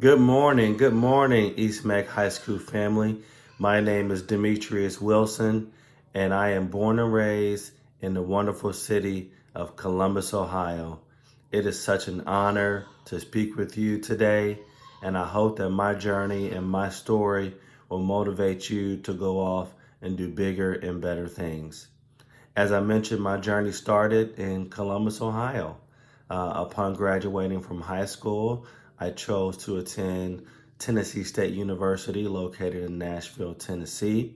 Good morning, East Mac High School family. My name is Demetrius Wilson, and I am born and raised in the wonderful city of Columbus, Ohio. It is such an honor to speak with you today, and I hope that my journey and my story will motivate you to go off and do bigger and better things. As I mentioned, my journey started in Columbus, Ohio. Upon graduating from high school, I chose to attend Tennessee State University, located in Nashville, Tennessee,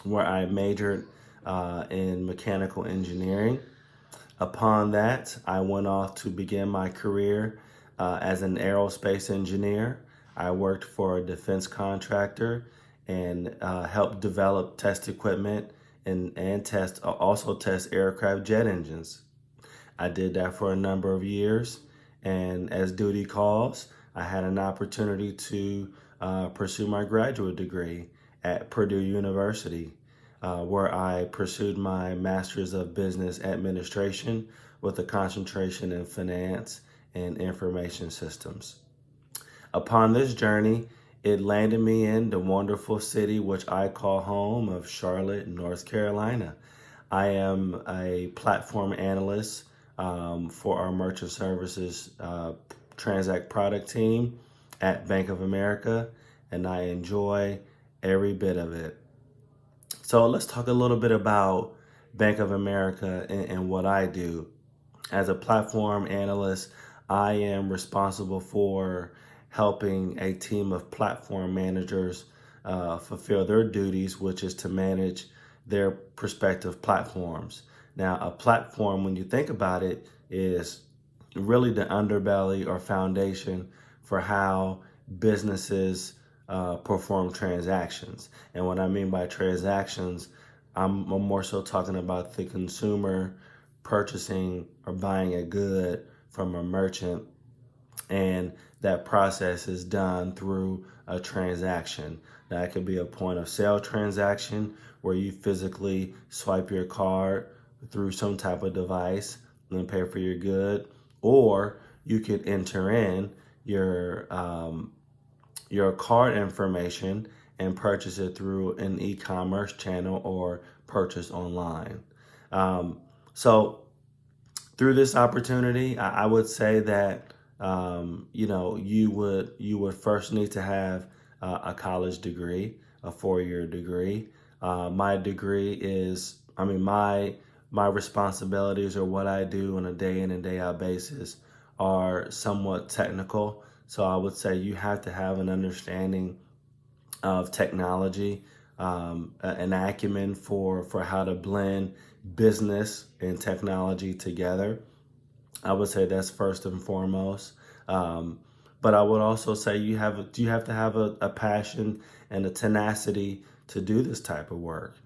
where I majored in mechanical engineering. Upon that, I went off to begin my career as an aerospace engineer. I worked for a defense contractor and helped develop test equipment and also test aircraft jet engines. I did that for a number of years, and as duty calls, I had an opportunity to pursue my graduate degree at Purdue University, where I pursued my Master's of Business Administration with a concentration in finance and information systems. Upon this journey, it landed me in the wonderful city which I call home of Charlotte, North Carolina. I am a platform analyst for our merchant services Transact product team at Bank of America, and I enjoy every bit of it. So let's talk a little bit about Bank of America and what I do. As a platform analyst, I am responsible for helping a team of platform managers fulfill their duties, which is to manage their prospective platforms. Now, a platform, when you think about it, is really the underbelly or foundation for how businesses perform transactions. And what I mean by transactions, I'm more so talking about the consumer purchasing or buying a good from a merchant, and that process is done through a transaction. That could be a point of sale transaction where you physically swipe your card through some type of device and pay for your good, or you could enter in your card information and purchase it through an e-commerce channel or purchase online. So through this opportunity, I would say that you would first need to have a college degree, a 4-year degree. My degree is, I mean, my responsibilities or what I do on a day in and day out basis are somewhat technical. So I would say you have to have an understanding of technology, an acumen for how to blend business and technology together. I would say that's first and foremost. But I would also say you have to have a passion and a tenacity to do this type of work.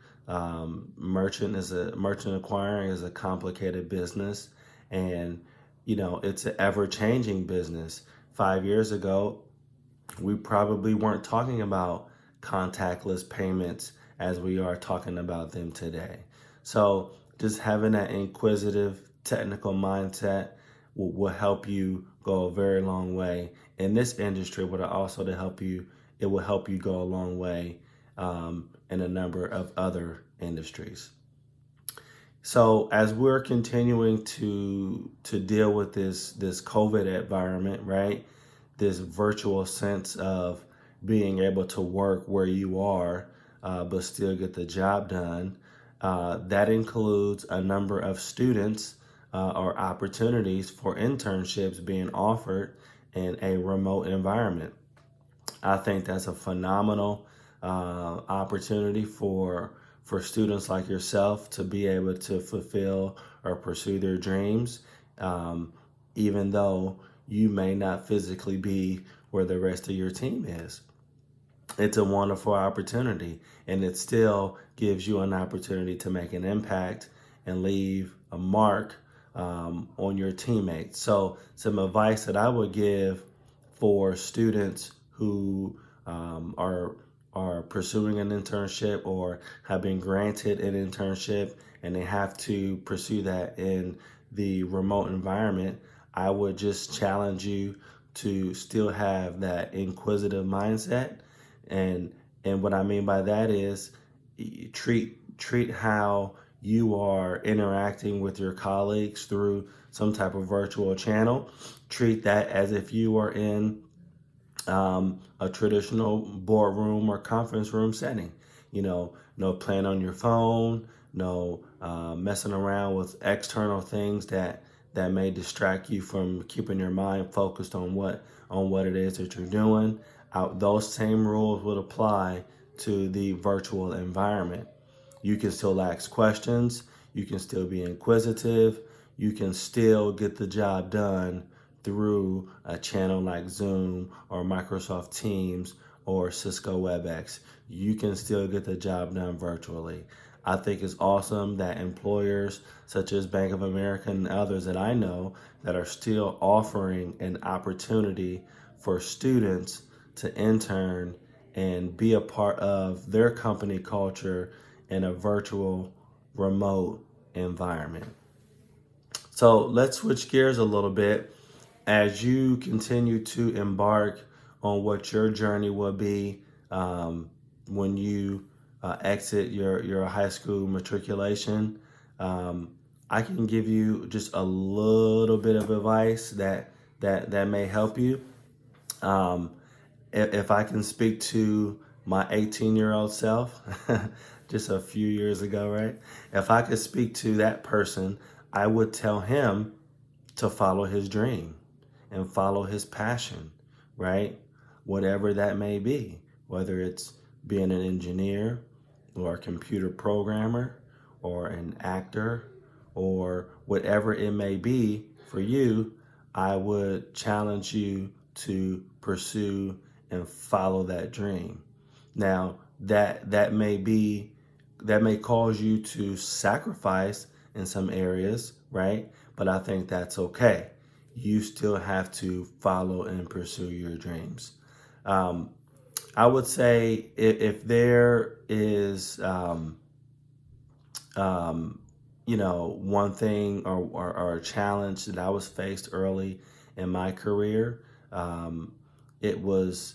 Merchant acquiring is a complicated business, and it's an ever changing business. 5 years ago, we probably weren't talking about contactless payments as we are talking about them today. So just having that inquisitive technical mindset will help you go a very long way in this industry, but also it will help you go a long way in a number of other industries. So as we're continuing to deal with this COVID environment, right? This virtual sense of being able to work where you are, but still get the job done. That includes a number of students or opportunities for internships being offered in a remote environment. I think that's a phenomenal opportunity for students like yourself to be able to fulfill or pursue their dreams, even though you may not physically be where the rest of your team is. It's a wonderful opportunity, and it still gives you an opportunity to make an impact and leave a mark on your teammates. So, some advice that I would give for students who are pursuing an internship or have been granted an internship and they have to pursue that in the remote environment, I would just challenge you to still have that inquisitive mindset. And what I mean by that is treat how you are interacting with your colleagues through some type of virtual channel. Treat that as if you are in a traditional boardroom or conference room setting. No playing on your phone, no messing around with external things that may distract you from keeping your mind focused on what it is that you're doing. Those same rules would apply to the virtual environment. You can still ask questions, you can still be inquisitive, you can still get the job done through a channel like Zoom or Microsoft Teams or Cisco WebEx. You can still get the job done virtually. I think it's awesome that employers such as Bank of America and others that I know that are still offering an opportunity for students to intern and be a part of their company culture in a virtual, remote environment. So let's switch gears a little bit as you continue to embark on what your journey will be when you exit your high school matriculation. I can give you just a little bit of advice that may help you. If I can speak to my 18-year-old self, just a few years ago, right? If I could speak to that person, I would tell him to follow his dream and follow his passion, right? Whatever that may be, whether it's being an engineer or a computer programmer or an actor or whatever it may be for you, I would challenge you to pursue and follow that dream. Now, that may cause you to sacrifice in some areas, right? But I think that's okay. You still have to follow and pursue your dreams. I would say if there is, one thing or a challenge that I was faced early in my career, it was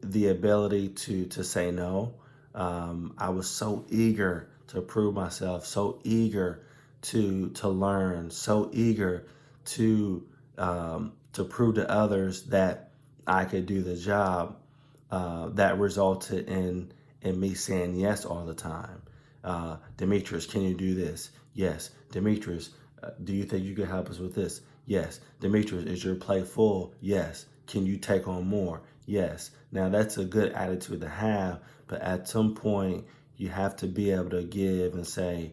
the ability to say no. I was so eager to prove myself, so eager to learn, so eager to prove to others that I could do the job. That resulted in me saying yes all the time. Demetrius, can you do this? Yes. Demetrius, do you think you could help us with this? Yes. Demetrius, is your plate full? Yes. Can you take on more? Yes. Now that's a good attitude to have, but at some point you have to be able to give and say,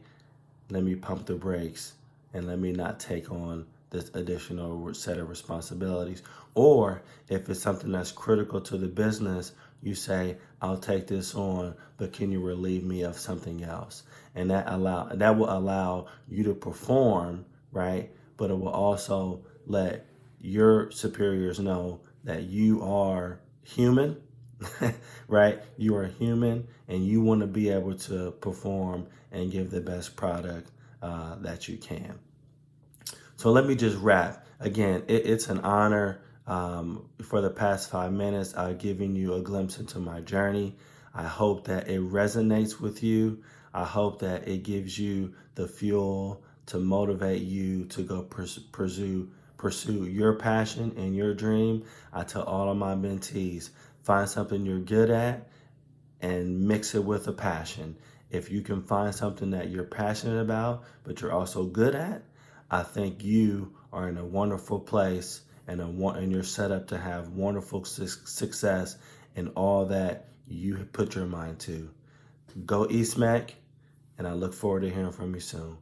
let me pump the brakes and let me not take on this additional set of responsibilities. Or if it's something that's critical to the business, you say, I'll take this on, but can you relieve me of something else? And that will allow you to perform, right? But it will also let your superiors know that you are human, right? You are human and you want to be able to perform and give the best product that you can. So let me just wrap. Again, it's an honor. For the past 5 minutes, I've given you a glimpse into my journey. I hope that it resonates with you. I hope that it gives you the fuel to motivate you to go pursue your passion and your dream. I tell all of my mentees, find something you're good at and mix it with a passion. If you can find something that you're passionate about, but you're also good at, I think you are in a wonderful place and you're set up to have wonderful success in all that you put your mind to. Go EastMech, and I look forward to hearing from you soon.